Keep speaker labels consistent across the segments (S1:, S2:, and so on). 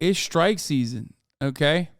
S1: it's strike season, okay?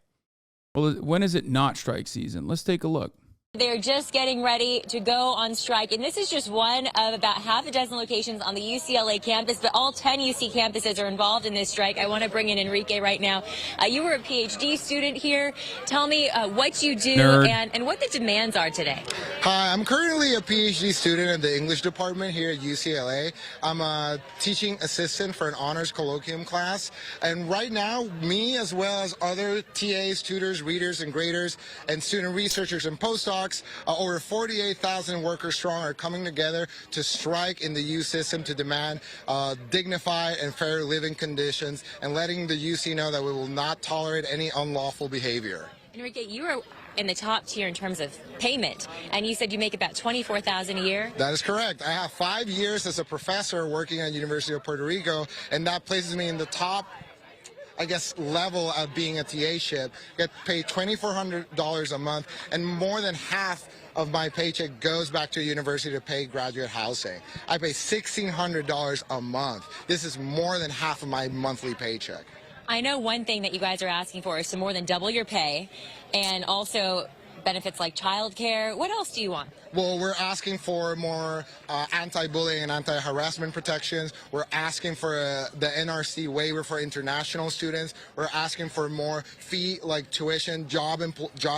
S1: Well, when is it not strike season? Let's take a look.
S2: They're just getting ready to go on strike, and this is just one of about half a dozen locations on the UCLA campus, but all 10 UC campuses are involved in this strike. I want to bring in Enrique right now. You were a PhD student here. Tell me what you do and what the demands are today.
S3: Hi, I'm currently a PhD student in the English department here at UCLA. I'm a teaching assistant for an honors colloquium class, and right now, me as well as other TAs, tutors, readers, and graders, and student researchers and postdocs, over 48,000 workers strong are coming together to strike in the U system to demand dignified and fair living conditions and letting the UC know that we will not tolerate any unlawful behavior.
S2: Enrique, you are in the top tier in terms of payment, and you said you make about $24,000 a year?
S3: That is correct. I have 5 years as a professor working at University of Puerto Rico, and that places me in the top, I guess, level of being a TA-ship. Get paid $2,400 a month, and more than half of my paycheck goes back to a university to pay graduate housing. I pay $1,600 a month. This is more than half of my monthly paycheck.
S2: I know one thing that you guys are asking for is to more than double your pay, and also benefits like childcare. What else do you want?
S3: Well, we're asking for more anti-bullying and anti-harassment protections. We're asking for the NRC waiver for international students. We're asking for more fee, like tuition, job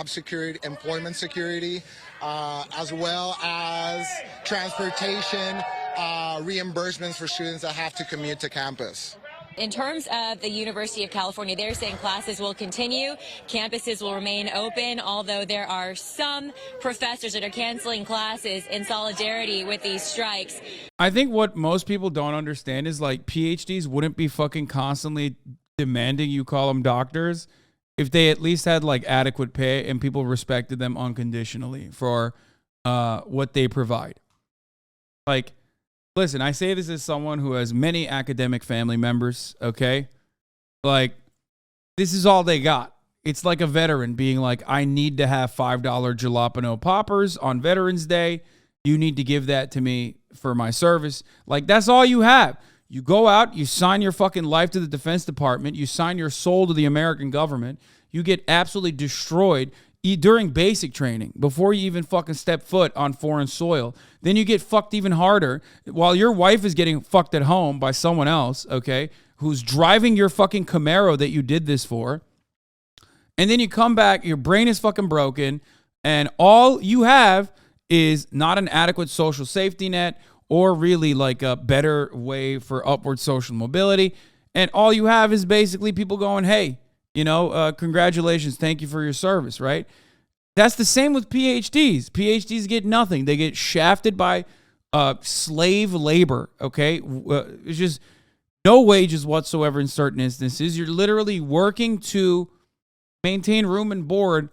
S3: security, employment security, as well as transportation reimbursements for students that have to commute to campus.
S2: In terms of the University of California, they're saying classes will continue, campuses will remain open, although there are some professors that are canceling classes in solidarity with these strikes.
S1: I think what most people don't understand is like PhDs wouldn't be fucking constantly demanding you call them doctors if they at least had like adequate pay and people respected them unconditionally for what they provide. Like, listen, I say this as someone who has many academic family members, okay? Like, this is all they got. It's like a veteran being like, I need to have $5 jalapeno poppers on Veterans Day. You need to give that to me for my service. Like, that's all you have. You go out, you sign your fucking life to the Defense Department, you sign your soul to the American government, you get absolutely destroyed during basic training, before you even fucking step foot on foreign soil. Then you get fucked even harder while your wife is getting fucked at home by someone else, okay, who's driving your fucking Camaro that you did this for. And then you come back, your brain is fucking broken, and all you have is not an adequate social safety net or really like a better way for upward social mobility. And all you have is basically people going, hey, you know, congratulations, thank you for your service, right? That's the same with PhDs. PhDs get nothing. They get shafted by slave labor, okay? It's just no wages whatsoever in certain instances. You're literally working to maintain room and board,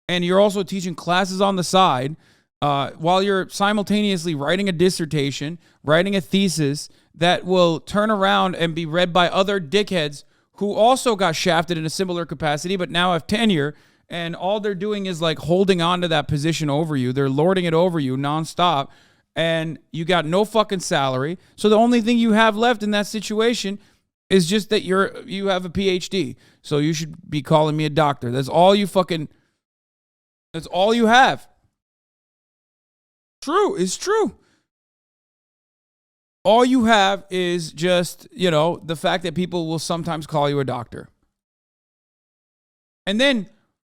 S1: and you're also teaching classes on the side while you're simultaneously writing a dissertation, writing a thesis that will turn around and be read by other dickheads who also got shafted in a similar capacity, but now have tenure, and all they're doing is like holding on to that position over you. They're lording it over you nonstop, and you got no fucking salary. So the only thing you have left in that situation is just that you have a PhD. So you should be calling me a doctor. That's all you have. True, it's true. All you have is just, you know, the fact that people will sometimes call you a doctor. And then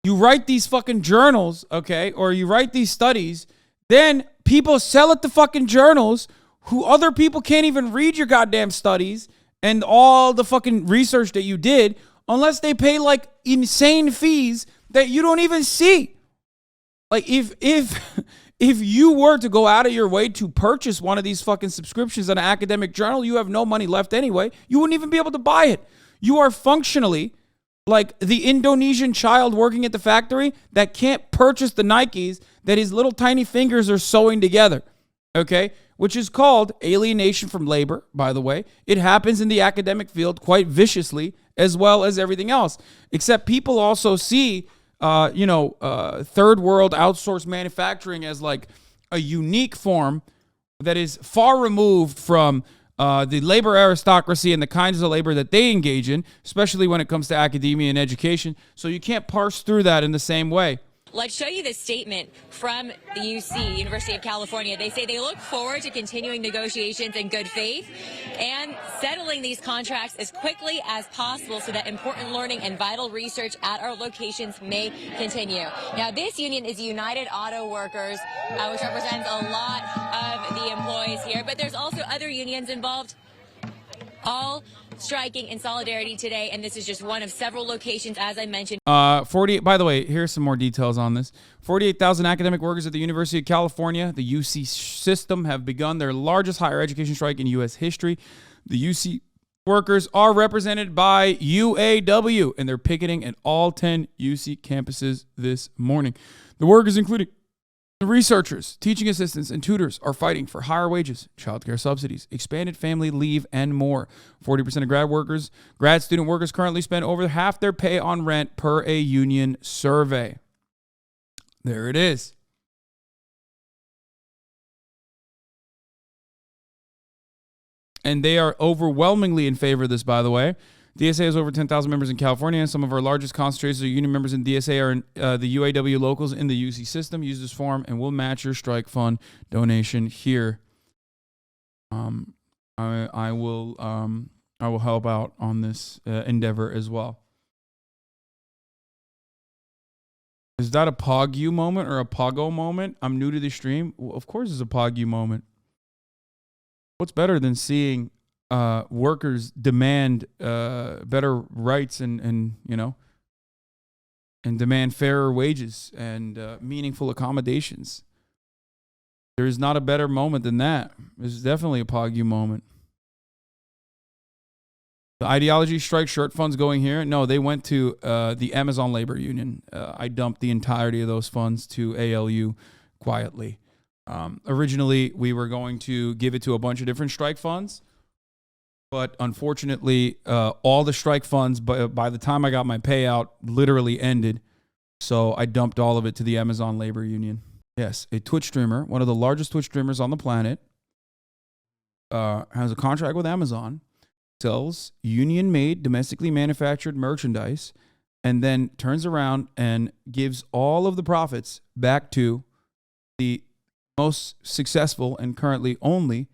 S1: you write these fucking journals, okay, or you write these studies, then people sell it to fucking journals who other people can't even read your goddamn studies and all the fucking research that you did unless they pay like insane fees that you don't even see. Like if you were to go out of your way to purchase one of these fucking subscriptions on an academic journal, you have no money left anyway. You wouldn't even be able to buy it. You are functionally like the Indonesian child working at the factory that can't purchase the Nikes that his little tiny fingers are sewing together, okay? Which is called alienation from labor, by the way. It happens in the academic field quite viciously as well as everything else. Except people also see third world outsourced manufacturing as like a unique form that is far removed from the labor aristocracy and the kinds of labor that they engage in, especially when it comes to academia and education. So you can't parse through that in the same way.
S2: Let's show you this statement from the UC, University of California. They say they look forward to continuing negotiations in good faith and settling these contracts as quickly as possible so that important learning and vital research at our locations may continue. Now, this union is United Auto Workers, which represents a lot of the employees here, but there's also other unions involved, all striking in solidarity today, and this is just one of several locations, as I mentioned.
S1: 48. By the way, here's some more details on this. 48,000 academic workers at the University of California, the UC system, have begun their largest higher education strike in U.S. history. The UC workers are represented by UAW, and they're picketing at all 10 UC campuses this morning. The workers, including the researchers, teaching assistants, and tutors, are fighting for higher wages, childcare subsidies, expanded family leave, and more. 40% of grad student workers currently spend over half their pay on rent per a union survey. There it is. And they are overwhelmingly in favor of this, by the way. DSA has over 10,000 members in California. Some of our largest concentrations of union members in DSA are in, the UAW locals in the UC system. Use this form, and we'll match your strike fund donation here. I will help out on this endeavor as well. Is that a POG moment or a POGO moment? I'm new to the stream. Well, of course, it's a POG moment. What's better than seeing workers demand better rights and demand fairer wages and meaningful accommodations? There is not a better moment than that. It's definitely a POGU moment. The ideology strike shirt funds going here? No, they went to the Amazon Labor Union. I dumped the entirety of those funds to ALU quietly. Originally, we were going to give it to a bunch of different strike funds. But unfortunately, all the strike funds, by the time I got my payout, literally ended. So I dumped all of it to the Amazon Labor Union. Yes, a Twitch streamer, one of the largest Twitch streamers on the planet, has a contract with Amazon, sells union-made, domestically manufactured merchandise, and then turns around and gives all of the profits back to the most successful and currently only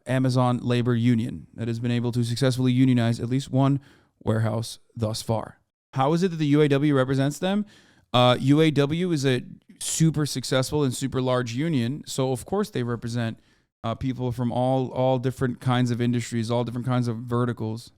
S1: Amazon Labor Union that has been able to successfully unionize at least one warehouse thus far. How is it that the UAW represents them? UAW is a super successful and super large union, so of course they represent people from all different kinds of industries, all different kinds of verticals.